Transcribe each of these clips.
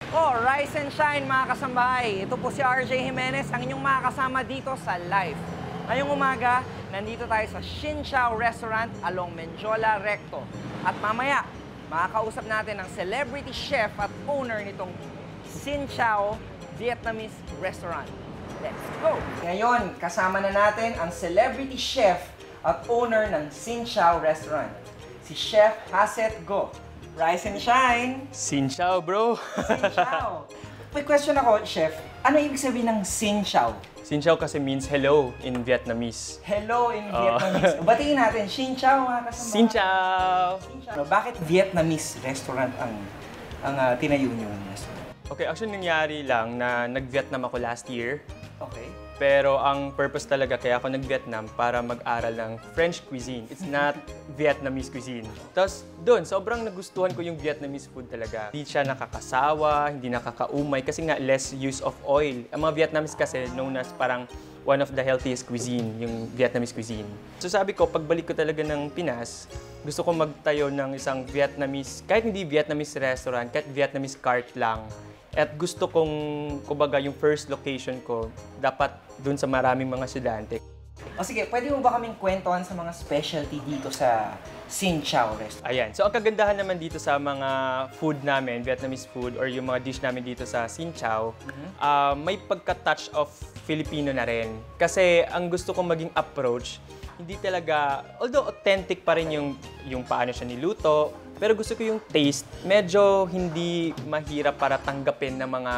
Oh, rise and shine mga kasambahay. Ito po si RJ Jimenez, ang inyong makakasama dito sa live. Ngayong umaga, nandito tayo sa Xin Chao Restaurant along Menjola Recto. At mamaya, makakausap natin ang celebrity chef at owner nitong Xin Chao Vietnamese Restaurant. Let's go! Ngayon, kasama na natin ang celebrity chef at owner ng Xin Chao Restaurant, si Chef Haset Go. Rise and shine! Xin Chao, bro! Xin Chao! May question ako, Chef. Ano ibig sabihin ng Xin Chao? Xin Chao kasi means hello in Vietnamese. Hello in Vietnamese. Batiin natin, Xin Chao mga kasama. Xin Chao! Bakit Vietnamese restaurant ang tinayo niyo ng restaurant? Okay, actually nangyari lang na nag-Vietnam ako last year. Okay. Pero ang purpose talaga kaya ako nag-Vietnam para mag-aral ng French cuisine. It's not Vietnamese cuisine. Tapos doon, sobrang nagustuhan ko yung Vietnamese food talaga. Hindi siya nakakasawa, hindi nakakaumay kasi nga less use of oil. Ang mga Vietnamese kasi known as parang one of the healthiest cuisine, yung Vietnamese cuisine. So sabi ko, pagbalik ko talaga ng Pinas, gusto ko magtayo ng isang Vietnamese, kahit hindi Vietnamese restaurant, kahit Vietnamese cart lang. At gusto kong, kumbaga, yung first location ko, dapat dun sa maraming mga estudyante. O sige, pwede mo ba kaming kwentuhan sa mga specialty dito sa Xin Chao Restaurant? Ayan. So, ang kagandahan naman dito sa mga food namin, Vietnamese food, or yung mga dish namin dito sa Xin Chao, may pagka-touch of Filipino na rin. Kasi ang gusto kong maging approach, hindi talaga, although authentic pa rin yung paano siya niluto, pero gusto ko yung taste, medyo hindi mahirap para tanggapin ng mga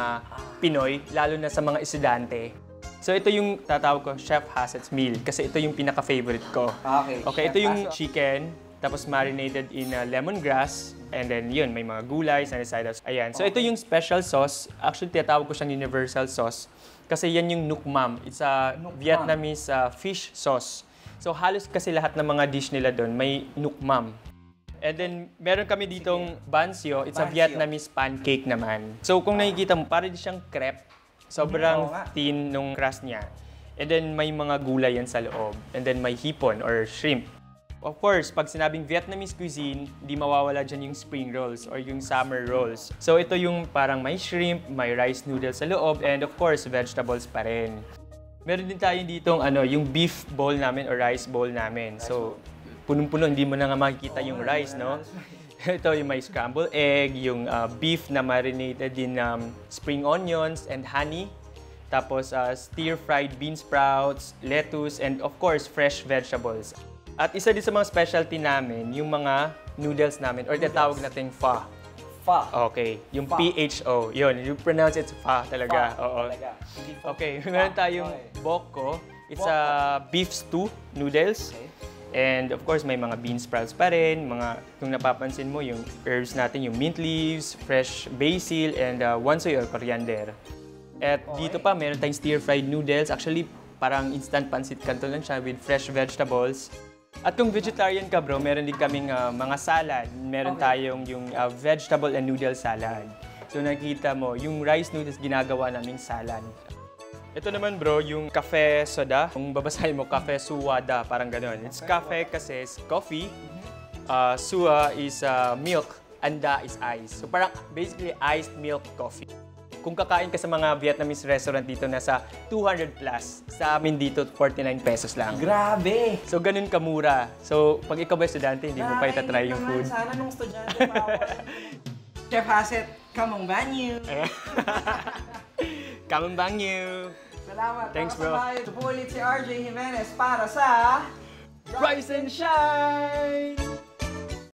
Pinoy, lalo na sa mga estudyante. So ito yung tatawag ko, Chef Haset's Meal, kasi ito yung pinaka-favorite ko. Okay. Okay, ito yung chicken, tapos marinated in lemongrass, and then yun, may mga gulay, sunny side ups. Ayan. So ito yung special sauce. Actually, tinatawag ko siyang universal sauce, kasi yan yung Nuoc Mam. It's a Vietnamese fish sauce. So halos kasi lahat ng mga dish nila doon may Nuoc Mam. And then, meron kami ditong banh xio. It's a Vietnamese pancake naman. So, kung nakikita mo, parang siyang crepe. Sobrang thin nung crust niya. And then, may mga gulay yan sa loob. And then, may hipon or shrimp. Of course, pag sinabing Vietnamese cuisine, di mawawala dyan yung spring rolls or yung summer rolls. So, ito yung parang may shrimp, may rice noodles sa loob, and of course, vegetables pa rin. Meron din tayo ditong yung beef bowl namin or rice bowl namin. So, punong-puno, hindi mo na nga makikita yung rice, no? Ito yung may scrambled egg, yung beef na marinated in spring onions and honey. Tapos stir-fried bean sprouts, lettuce, and of course, fresh vegetables. At isa din sa mga specialty namin, yung mga noodles namin, or tinatawag nating pho. Pho. Okay, yung PHO. Yun, you pronounce it pho talaga. Oo. Okay, meron tayong bok. It's a beef stew noodles. Okay. And of course, may mga bean sprouts pa rin. Kung napapansin mo, yung herbs natin, yung mint leaves, fresh basil, and wansoy or coriander. At dito pa, meron tayong stir-fried noodles. Actually, parang instant pancit canton lang siya with fresh vegetables. At kung vegetarian ka, bro, meron din kaming mga salad. Meron tayong yung vegetable and noodle salad. So nakita mo, yung rice noodles ginagawa naming salad. Ito naman bro, yung cafe soda. Kung babasahin mo, cafe suwada, parang gano'n. It's cafe kasi is coffee, suwa is milk, anda is ice. So parang basically iced milk coffee. Kung kakain ka sa mga Vietnamese restaurant dito, nasa 200 plus. Sa amin dito, 49 pesos lang. Grabe! So ganun kamura. So pag ikaw ba estudyante, hindi mo pa itatry yung food. Sana nung estudyante pa ako. Chef Haset, kamong banyo! Come bang you! Salamat. Thanks, bro. Ito po ulit si RJ Jimenez para sa Rise and Shine!